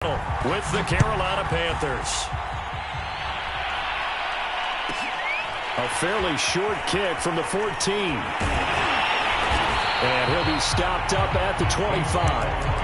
with the Carolina Panthers. A fairly short kick from the 14. And he'll be stopped up at the 25.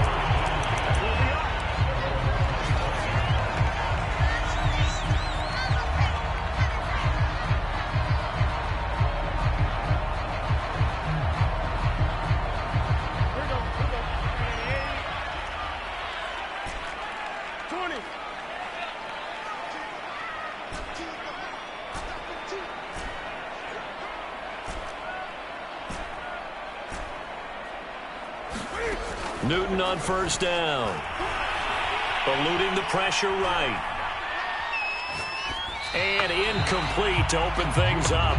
Newton on first down. Eluding the pressure right. And incomplete to open things up.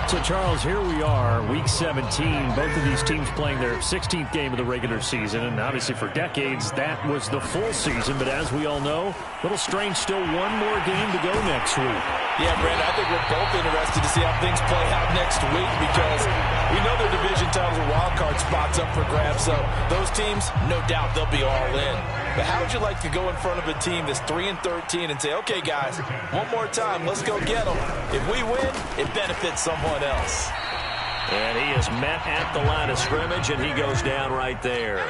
So, Charles, here we are, Week 17. Both of these teams playing their 16th game of the regular season. And obviously for decades, that was the full season. But as we all know, a little strange, still one more game to go next week. Yeah, Brandon, I think we're both interested to see how things play out next week because we know their division titles are wild card spots up for grabs. So those teams, no doubt, they'll be all in. But how would you like to go in front of a team that's 3-13 and say, okay, guys, one more time, let's go get them. If we win, it benefits someone else. And he is met at the line of scrimmage, and he goes down right there.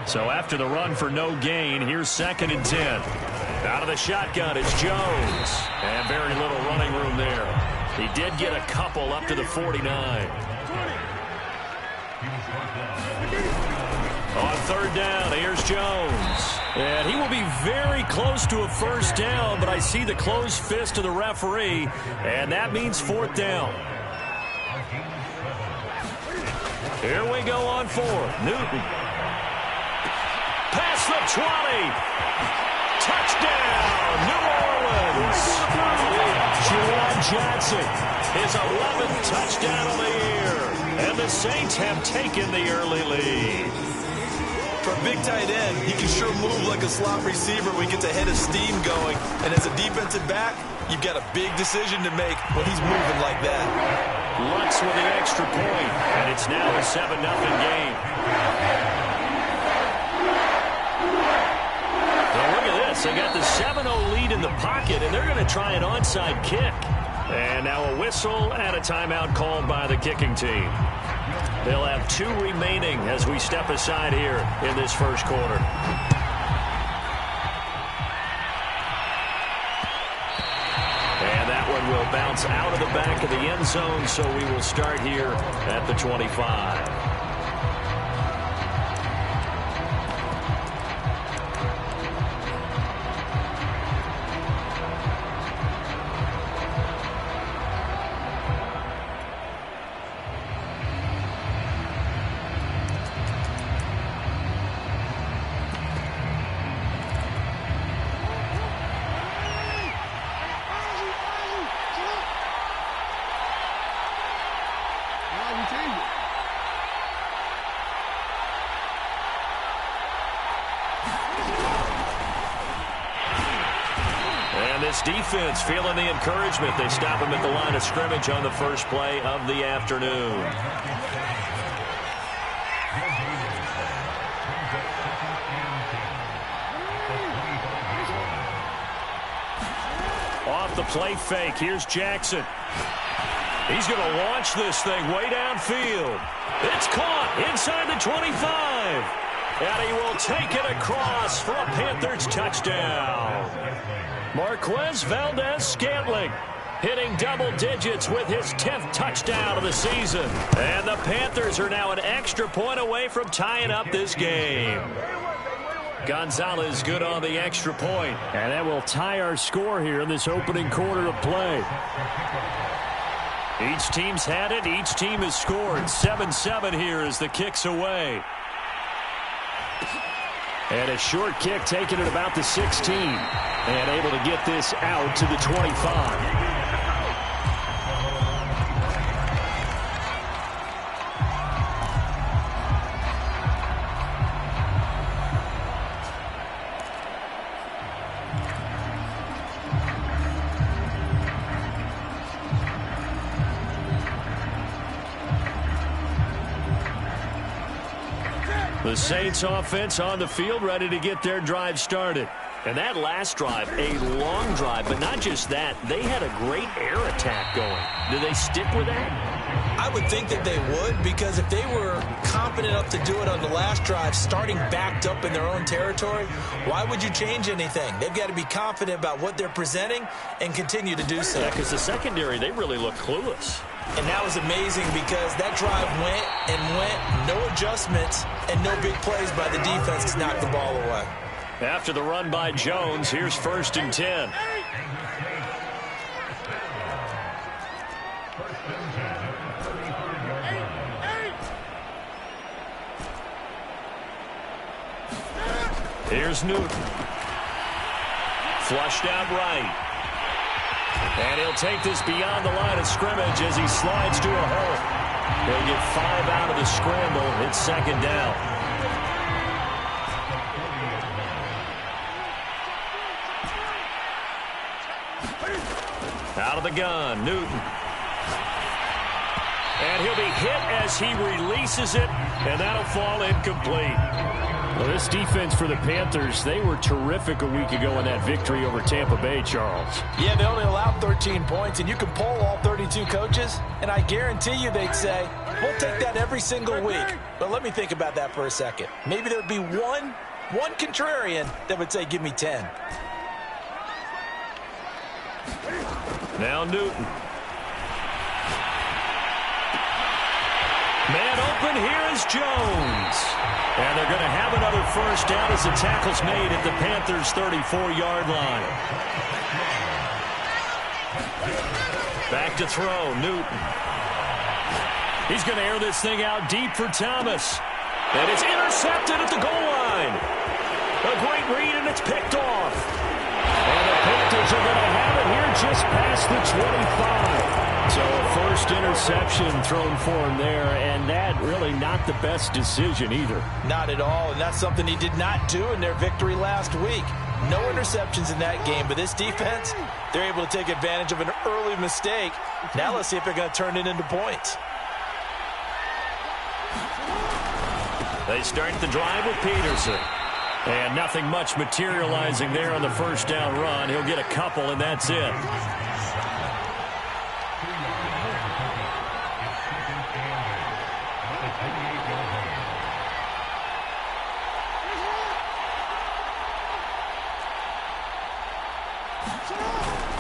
So after the run for no gain, here's 2nd and 10. Out of the shotgun, it's Jones. And very little running room there. He did get a couple up to the 49. On 3rd down, here's Jones. And he will be very close to a first down, but I see the closed fist of the referee, and that means 4th down. Here we go on 4th. Newton. Past the 20. Touchdown, New Orleans. Juwan Johnson, his 11th touchdown of the year. And the Saints have taken the early lead. For a big tight end, he can sure move like a slot receiver when he gets a head of steam going. And as a defensive back, you've got a big decision to make when he's moving like that. Lutz with the extra point, and it's now a 7-0 game. Now look at this. They got the 7-0 lead in the pocket, and they're going to try an onside kick. And now a whistle and a timeout called by the kicking team. They'll have 2 remaining as we step aside here in this first quarter. And that one will bounce out of the back of the end zone, so we will start here at the 25. This defense feeling the encouragement. They stop him at the line of scrimmage on the first play of the afternoon. Off the play fake, here's Jackson. He's going to launch this thing way downfield. It's caught inside the 25. And he will take it across for a Panthers touchdown. Marquez Valdez-Scantling hitting double digits with his 10th touchdown of the season. And the Panthers are now an extra point away from tying up this game. Gonzalez good on the extra point. And that will tie our score here in this opening quarter of play. Each team's had it. Each team has scored. 7-7 here as the kick's away. And a short kick taken at about the 16. And able to get this out to the 25. The Saints offense on the field, ready to get their drive started. And that last drive, a long drive, but not just that. They had a great air attack going. Do they stick with that? I would think that they would, because if they were confident enough to do it on the last drive, starting backed up in their own territory, why would you change anything? They've got to be confident about what they're presenting and continue to do so. Yeah, because the secondary, they really look clueless. And that was amazing because that drive went and went, no adjustments, and no big plays by the defense to knock the ball away. After the run by Jones, here's 1st and 10. Here's Newton. Flushed out right. And he'll take this beyond the line of scrimmage as he slides to a hole. They'll get 5 out of the scramble. It's 2nd down. Out of the gun, Newton. And he'll be hit as he releases it, and that'll fall incomplete. Well, this defense for the Panthers, they were terrific a week ago in that victory over Tampa Bay, Charles. Yeah, they only allowed 13 points, and you can poll all 32 coaches, and I guarantee you they'd say, we'll take that every single week. But let me think about that for a second. Maybe there'd be one contrarian that would say, give me 10. Now Newton. Man open, here is Jones. And they're going to have another 1st down as the tackle's made at the Panthers' 34-yard line. Back to throw, Newton. He's going to air this thing out deep for Thomas. And it's intercepted at the goal line. A great read, and it's picked off. And the Panthers are going to have it here just past the 25. So a 1st interception thrown for him there, and that really not the best decision either. Not at all, and that's something he did not do in their victory last week. No interceptions in that game, but this defense, they're able to take advantage of an early mistake. Now let's see if they're going to turn it into points. They start the drive with Peterson. And nothing much materializing there on the 1st down run. He'll get a couple, and that's it.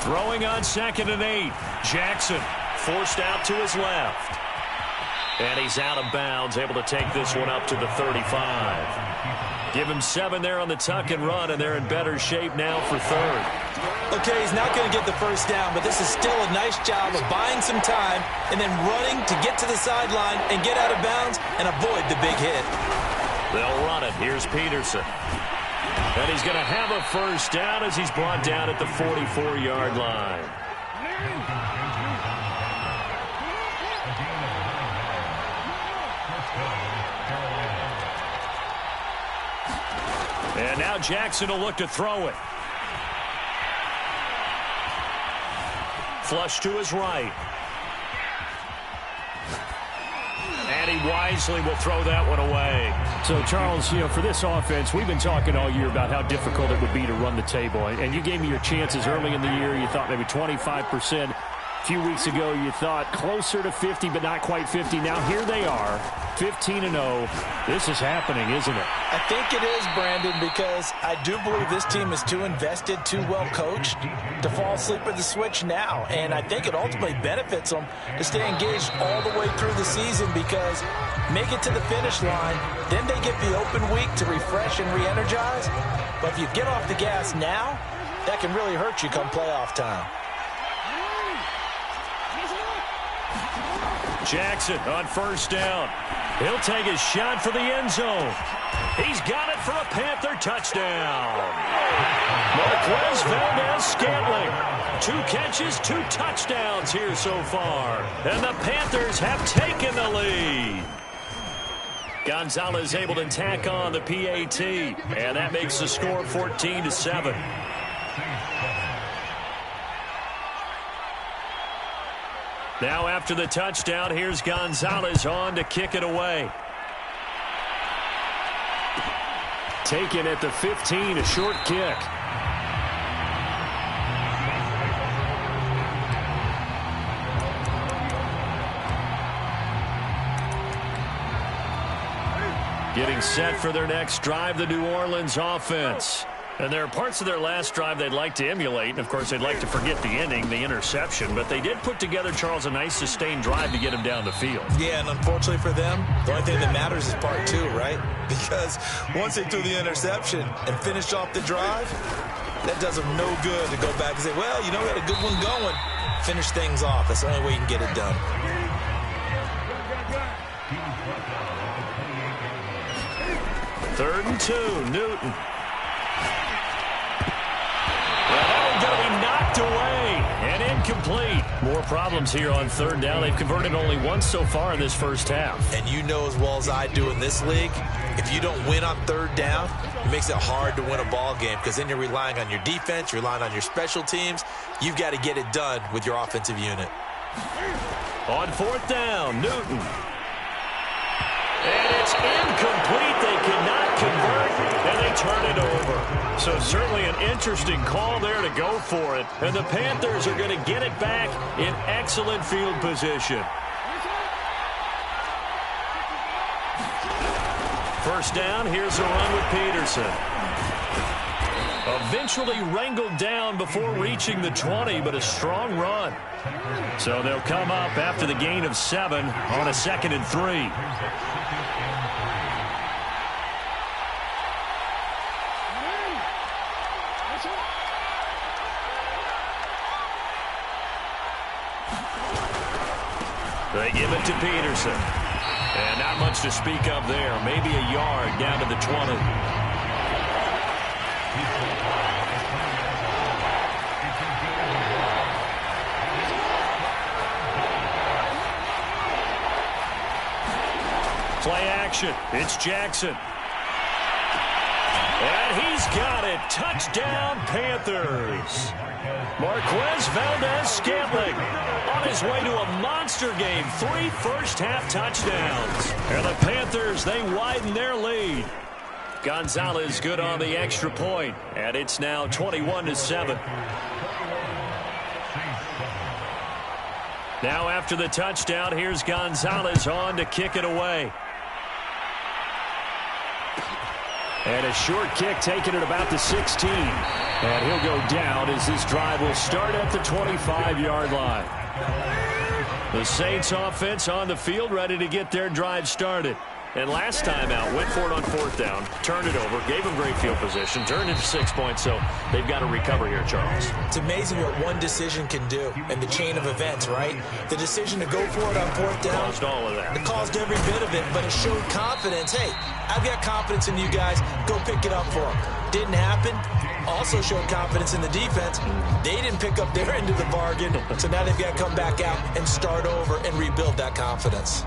Throwing on 2nd and 8. Jackson forced out to his left. And he's out of bounds, able to take this one up to the 35. Give him 7 there on the tuck and run, and they're in better shape now for 3rd. Okay, he's not going to get the 1st down, but this is still a nice job of buying some time and then running to get to the sideline and get out of bounds and avoid the big hit. They'll run it. Here's Peterson. And he's going to have a 1st down as he's brought down at the 44-yard line. And now Jackson will look to throw it. Flush to his right. And he wisely will throw that one away. So, Charles, you know, for this offense, we've been talking all year about how difficult it would be to run the table. And you gave me your chances early in the year. You thought maybe 25%. A few weeks ago, you thought closer to 50, but not quite 50. Now, here they are, 15-0. This is happening, isn't it? I think it is, Brandon, because I do believe this team is too invested, too well coached to fall asleep at the switch now. And I think it ultimately benefits them to stay engaged all the way through the season because make it to the finish line, then they get the open week to refresh and re-energize. But if you get off the gas now, that can really hurt you come playoff time. Jackson on 1st down. He'll take his shot for the end zone. He's got it for a Panther touchdown. Marquez Valdez-Scantling. 2 catches, 2 touchdowns here so far. And the Panthers have taken the lead. Gonzalez able to tack on the PAT. And that makes the score 14-7. Now after the touchdown, here's Gonzalez on to kick it away. taken at the 15, a short kick. Getting set for their next drive, the New Orleans offense. And there are parts of their last drive they'd like to emulate. And, of course, they'd like to forget the inning, the interception. But they did put together, Charles, a nice sustained drive to get him down the field. Yeah, and unfortunately for them, the only thing that matters is part two, right? Because once they threw the interception and finished off the drive, that does them no good to go back and say, well, you know, we had a good one going. Finish things off. That's the only way you can get it done. Third and 2, Newton. Going to be knocked away and incomplete. More problems here on third down. They've converted only once so far in this first half. And you know as well as I do in this league, if you don't win on third down, it makes it hard to win a ball game because then you're relying on your defense, you're relying on your special teams. You've got to get it done with your offensive unit. On fourth down, Newton. And it's incomplete. They cannot convert, and they turn it over. So certainly an interesting call there to go for it. And the Panthers are going to get it back in excellent field position. First down, here's a run with Peterson. Eventually wrangled down before reaching the 20, but a strong run. So they'll come up after the gain of 7 on a 2nd and 3. They give it to Peterson. And not much to speak of there. Maybe a yard down to the 20. Play action. It's Jackson. And he's got it. Touchdown, Panthers. Marquez Valdez-Scantling on his way to a monster game. 3 first-half touchdowns. And the Panthers, they widen their lead. Gonzalez good on the extra point, and it's now 21-7. Now after the touchdown, here's Gonzalez on to kick it away. And a short kick taken at about the 16. And he'll go down as this drive will start at the 25-yard line. The Saints offense on the field ready to get their drive started. And last time out, went for it on fourth down, turned it over, gave them great field position, turned into 6 points, so they've got to recover here, Charles. It's amazing what one decision can do in the chain of events, right? The decision to go for it on fourth down. Caused all of that. It caused every bit of it, but it showed confidence. Hey, I've got confidence in you guys. Go pick it up for them. Didn't happen. Also showed confidence in the defense. They didn't pick up their end of the bargain, so now they've got to come back out and start over and rebuild that confidence.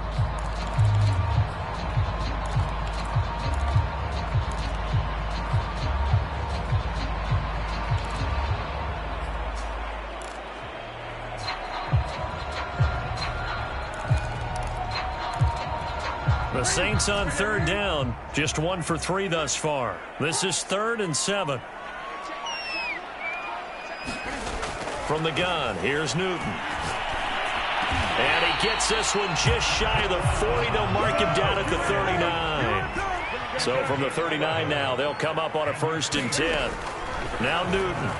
The Saints on third down, just 1 for 3 thus far. This is 3rd and 7. From the gun, here's Newton. And he gets this one just shy of the 40. They'll mark him down at the 39. So from the 39 now, they'll come up on a 1st and 10. Now Newton.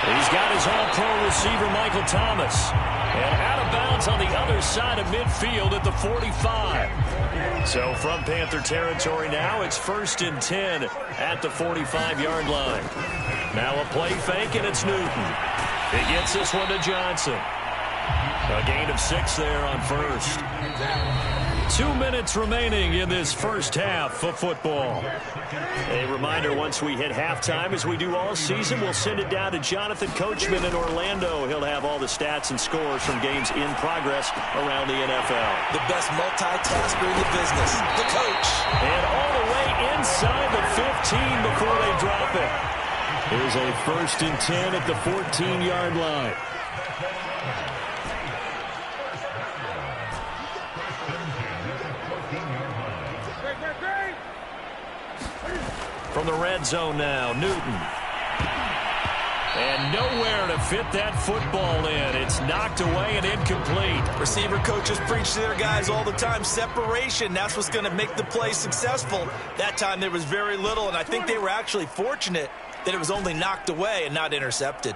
He's got his all-pro receiver, Michael Thomas. And out of bounds on the other side of midfield at the 45. So from Panther territory now, it's 1st and 10 at the 45-yard line. Now a play fake, and it's Newton. He gets this one to Johnson. A gain of 6 there on 1st. 2 minutes remaining in this first half of football. A reminder, once we hit halftime, as we do all season, we'll send it down to Jonathan Coachman in Orlando. He'll have all the stats and scores from games in progress around the NFL. The best multitasker in the business, the coach. And all the way inside the 15 before they drop it. Here's a 1st and 10 at the 14-yard line. From the red zone now, Newton. And nowhere to fit that football in. It's knocked away and incomplete. Receiver coaches preach to their guys all the time. Separation, that's what's going to make the play successful. That time there was very little, and I think they were actually fortunate that it was only knocked away and not intercepted.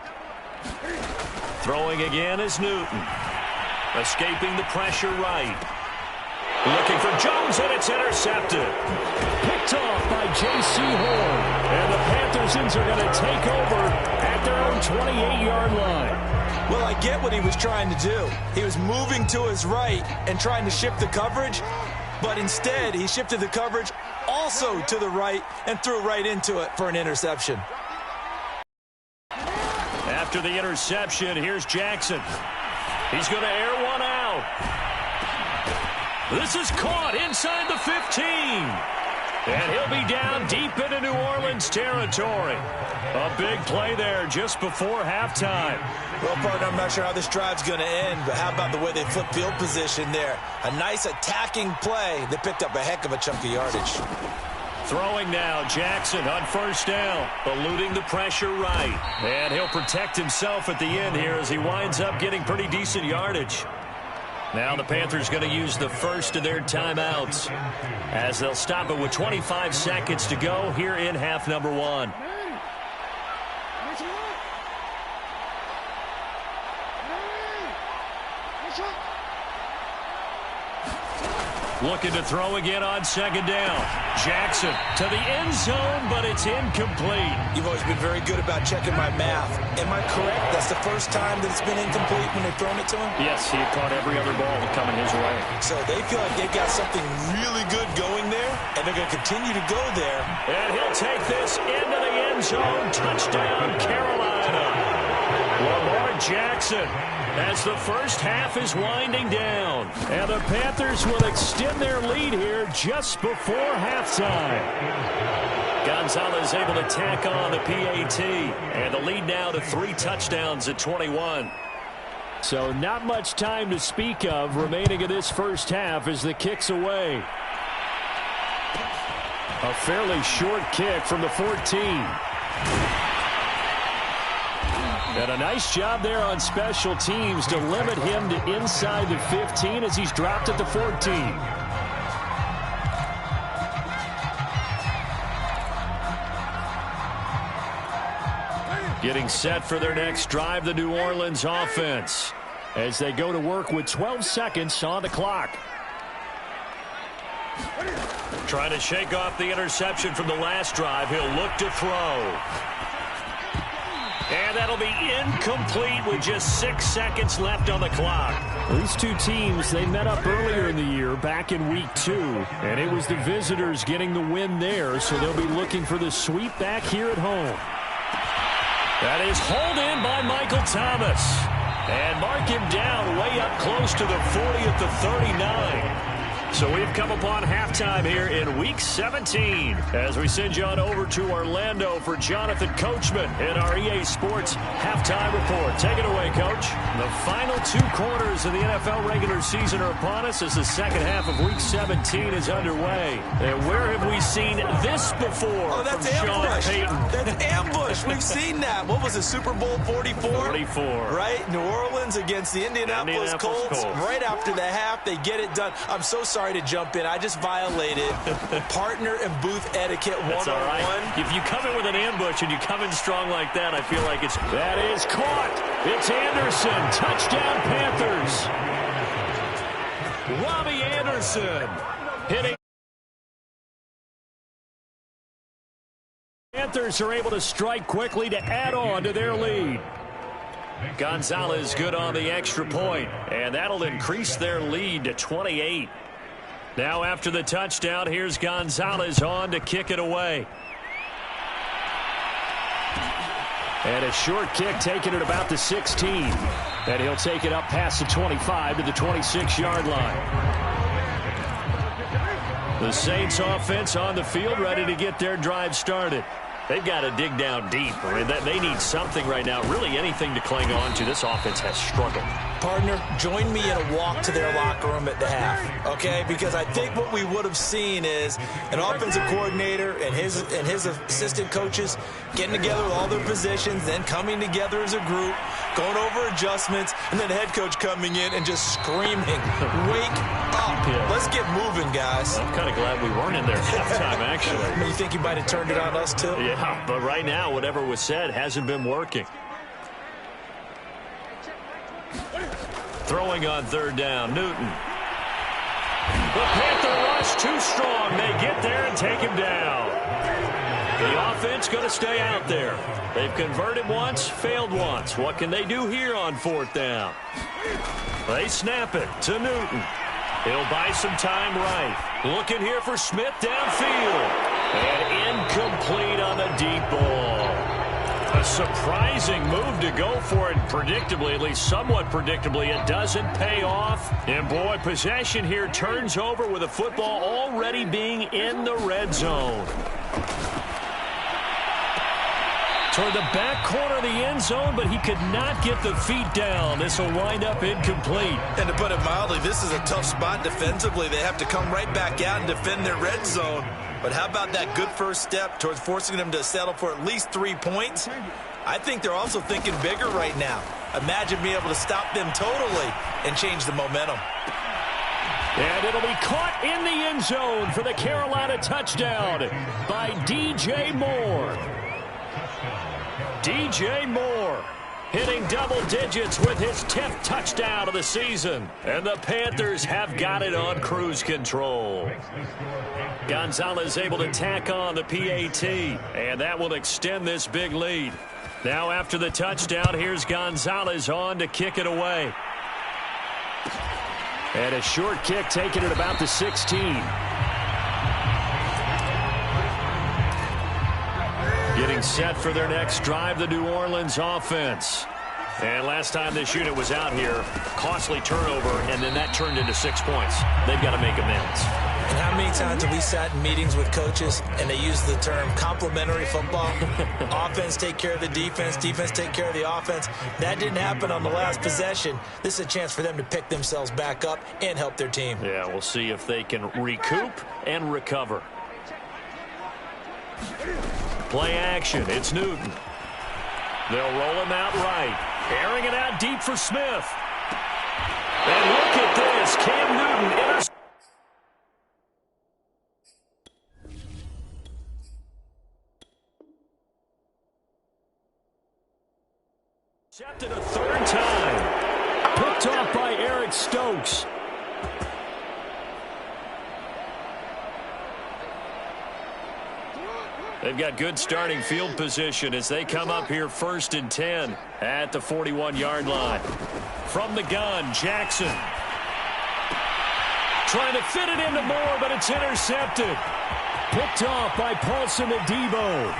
Throwing again is Newton. Escaping the pressure right. Looking for Jones, and it's intercepted. Picked off by J.C. Horn. And the Panthers are going to take over at their own 28-yard line. Well, I get what he was trying to do. He was moving to his right and trying to shift the coverage, but instead he shifted the coverage also to the right and threw right into it for an interception. After the interception, here's Jackson. He's going to air one out. This is caught inside the 15. And he'll be down deep into New Orleans territory. A big play there just before halftime. Well, partner, I'm not sure how this drive's going to end, but how about the way they flip field position there? A nice attacking play that picked up a heck of a chunk of yardage. Throwing now, Jackson on first down, eluding the pressure right. And he'll protect himself at the end here as he winds up getting pretty decent yardage. Now the Panthers going to use the first of their timeouts as they'll stop it with 25 seconds to go here in half number one. Looking to throw again on second down. Jackson to the end zone, but it's incomplete. You've always been very good about checking my math. Am I correct? That's the first time that it's been incomplete when they've thrown it to him? Yes, he had caught every other ball coming his way. So they feel like they've got something really good going there, and they're going to continue to go there. And he'll take this into the end zone. Touchdown, Carolina. Lamar Jackson as the first half is winding down. And the Panthers will extend their lead here just before halftime. Gonzalez able to tack on the PAT. And the lead now to 3 touchdowns at 21. So not much time to speak of remaining in this first half as the kick's away. A fairly short kick from the 14. And a nice job there on special teams to limit him to inside the 15 as he's dropped at the 14. Getting set for their next drive, the New Orleans offense, as they go to work with 12 seconds on the clock. Trying to shake off the interception from the last drive. He'll look to throw. And that'll be incomplete with just 6 seconds left on the clock. These two teams, they met up earlier in the year, back in week 2. And it was the visitors getting the win there, so they'll be looking for the sweep back here at home. That is hauled in by Michael Thomas. And mark him down way up close to the 40 at the 39. So we've come upon halftime here in Week 17 as we send you on over to Orlando for Jonathan Coachman in our EA Sports Halftime Report. Take it away, Coach. The final 2 quarters of the NFL regular season are upon us as the second half of Week 17 is underway. And where have we seen this before? Oh, that's from ambush. Sean Payton? That's ambush. We've seen that. What was it, Super Bowl 44? 44. Right? New Orleans against the Indianapolis Colts. Right after the half, they get it done. I'm so sorry to jump in. I just violated partner and booth etiquette 101. That's all right. If you come in with an ambush and you come in strong like that, I feel like it's... That is caught. It's Anderson. Touchdown, Panthers. Robbie Anderson hitting. Panthers are able to strike quickly to add on to their lead. Gonzalez good on the extra point, and that'll increase their lead to 28. Now after the touchdown, here's Gonzalez on to kick it away. And a short kick taken at about the 16. And he'll take it up past the 25 to the 26-yard line. The Saints offense on the field ready to get their drive started. They've got to dig down deep. I mean, they need something right now, really anything to cling on to. This offense has struggled. Partner, join me in a walk to their locker room at the half, okay? Because I think what we would have seen is an offensive coordinator and his assistant coaches getting together with all their positions, then coming together as a group, going over adjustments, and then the head coach coming in and just screaming, "Wake up. Let's get moving, guys." I'm kind of glad we weren't in there halftime, actually. I mean, you think you might have turned it on us, too? Yeah, but right now, whatever was said hasn't been working. Throwing on third down, Newton. The Panther rush too strong. They get there and take him down. The offense going to stay out there. They've converted once, failed once. What can they do here on fourth down? They snap it to Newton. He'll buy some time right. Looking here for Smith downfield. And incomplete on the deep ball. A surprising move to go for it predictably, at least somewhat predictably. It doesn't pay off. And, boy, possession here turns over with the football already being in the red zone. Toward the back corner of the end zone, but he could not get the feet down. This will wind up incomplete. And to put it mildly, this is a tough spot defensively. They have to come right back out and defend their red zone. But how about that good first step towards forcing them to settle for at least 3 points? I think they're also thinking bigger right now. Imagine being able to stop them totally and change the momentum. And it'll be caught in the end zone for the Carolina touchdown by DJ Moore. DJ Moore hitting double digits with his 10th touchdown of the season. And the Panthers have got it on cruise control. Gonzalez able to tack on the PAT, and that will extend this big lead. Now after the touchdown, here's Gonzalez on to kick it away. And a short kick taken at about the 16. Getting set for their next drive, the New Orleans offense. And last time this unit was out here, costly turnover, and then that turned into 6 points. They've got to make amends. And how many times have we sat in meetings with coaches and they use the term complementary football? Offense take care of the defense, defense take care of the offense. That didn't happen on the last possession. This is a chance for them to pick themselves back up and help their team. Yeah, we'll see if they can recoup and recover. Play action, it's Newton. They'll roll him out right. Airing it out deep for Smith. And look at this, Cam Newton intercepted. Intercepted a third time. Picked off by Eric Stokes. They've got good starting field position as they come up here 1st and 10 at the 41-yard line. From the gun, Jackson. Trying to fit it into Moore, but it's intercepted. Picked off by Paulson Adebo.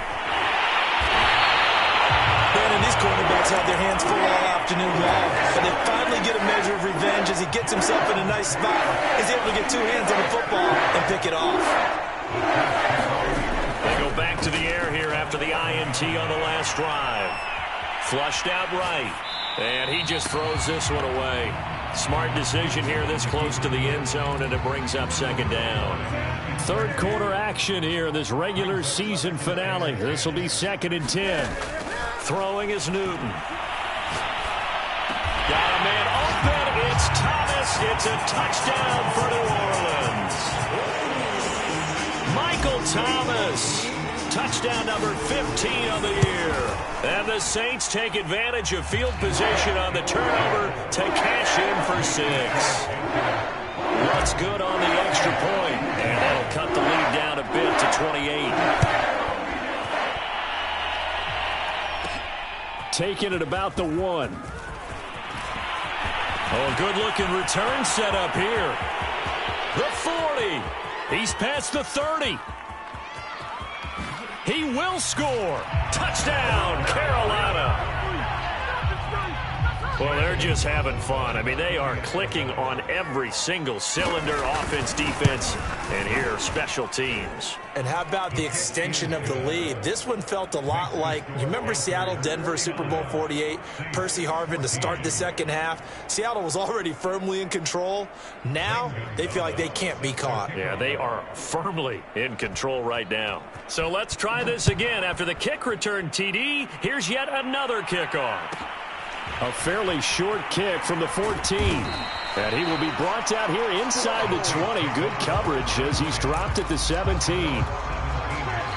And these quarterbacks have their hands full all afternoon long, but they finally get a measure of revenge as he gets himself in a nice spot. He's able to get 2 hands on the football and pick it off. They go back to the air here after the INT on the last drive. Flushed out right, and he just throws this one away. Smart decision here this close to the end zone, and it brings up 2nd down. Third quarter action here in this regular season finale. This will be 2nd and 10. Throwing is Newton. Got a man open. It's Thomas. It's a touchdown for New Orleans. Michael Thomas. Touchdown number 15 on the year. And the Saints take advantage of field position on the turnover to cash in for 6. What's good on the extra point? And that'll cut the lead down a bit to 28. Taking it about the 1. Oh, good-looking return set up here. The 40. He's past the 30. He will score. Touchdown, Carolina. Well, they're just having fun. I mean, they are clicking on every single cylinder, offense, defense, and here, special teams. And how about the extension of the lead? This one felt a lot like, you remember Seattle-Denver Super Bowl 48? Percy Harvin to start the second half. Seattle was already firmly in control. Now, they feel like they can't be caught. Yeah, they are firmly in control right now. So let's try this again. After the kick return TD, here's yet another kickoff. A fairly short kick from the 14. And he will be brought out here inside the 20. Good coverage as he's dropped at the 17.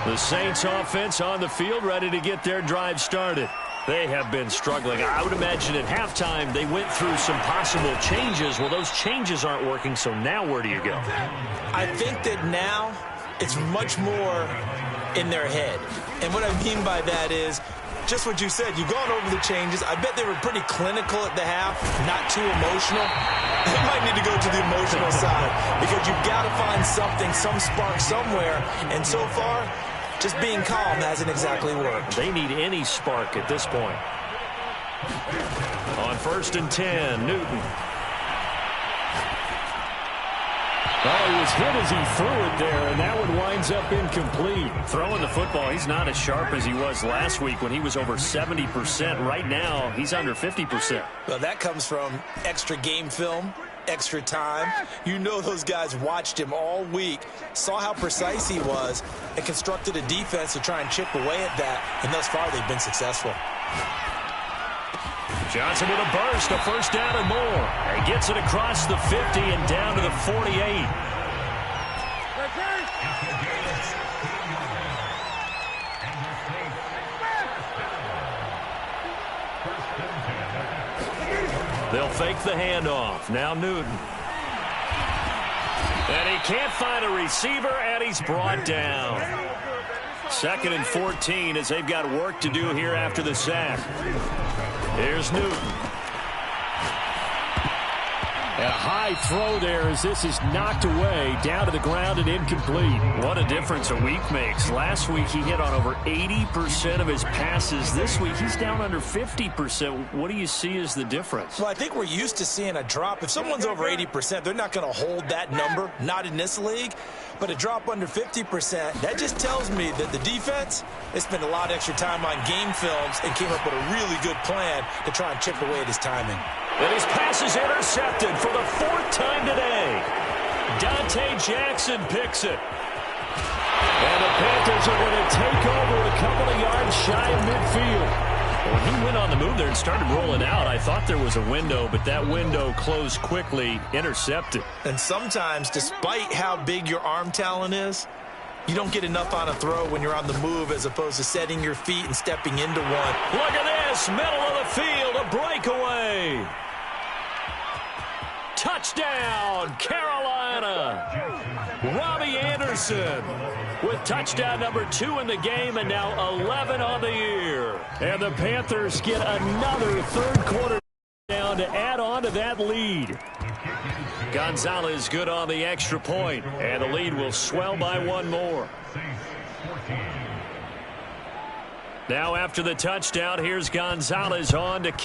The Saints offense on the field ready to get their drive started. They have been struggling. I would imagine at halftime they went through some possible changes. Well, those changes aren't working, so now where do you go? I think that now it's much more in their head. And what I mean by that is, just what you said, you've gone over the changes. I bet they were pretty clinical at the half, not too emotional. They might need to go to the emotional side because you've got to find something, some spark somewhere. And so far, just being calm hasn't exactly worked. They need any spark at this point. On 1st and 10, Newton. Oh, he was hit as he threw it there, and that one winds up incomplete. Throwing the football, he's not as sharp as he was last week when he was over 70%. Right now, he's under 50%. Well, that comes from extra game film, extra time. You know those guys watched him all week, saw how precise he was, and constructed a defense to try and chip away at that, and thus far they've been successful. Johnson with a burst, a first down and more. He gets it across the 50 and down to the 48. They'll fake the handoff. Now Newton. And he can't find a receiver, and he's brought down. 2nd and 14 as they've got work to do here after the sack. Here's Newton. And a high throw there as this is knocked away, down to the ground and incomplete. What a difference a week makes. Last week he hit on over 80% of his passes. This week he's down under 50%. What do you see as the difference? Well, I think we're used to seeing a drop. If someone's over 80%, they're not going to hold that number, not in this league. But a drop under 50%, that just tells me that the defense, they spent a lot of extra time on game films and came up with a really good plan to try and chip away at his timing. And his pass is intercepted for the 4th time today. Dante Jackson picks it. And the Panthers are going to take over a couple of yards shy of midfield. When he went on the move there and started rolling out, I thought there was a window, but that window closed quickly, intercepted. And sometimes, despite how big your arm talent is, you don't get enough on a throw when you're on the move as opposed to setting your feet and stepping into one. Look at this, middle of the field, a breakaway. Touchdown, Carolina. Robbie Anderson with touchdown number 2 in the game and now 11 on the year. And the Panthers get another 3rd quarter down to add on to that lead. Gonzalez good on the extra point, and the lead will swell by 1 more. Now after the touchdown, here's Gonzalez on to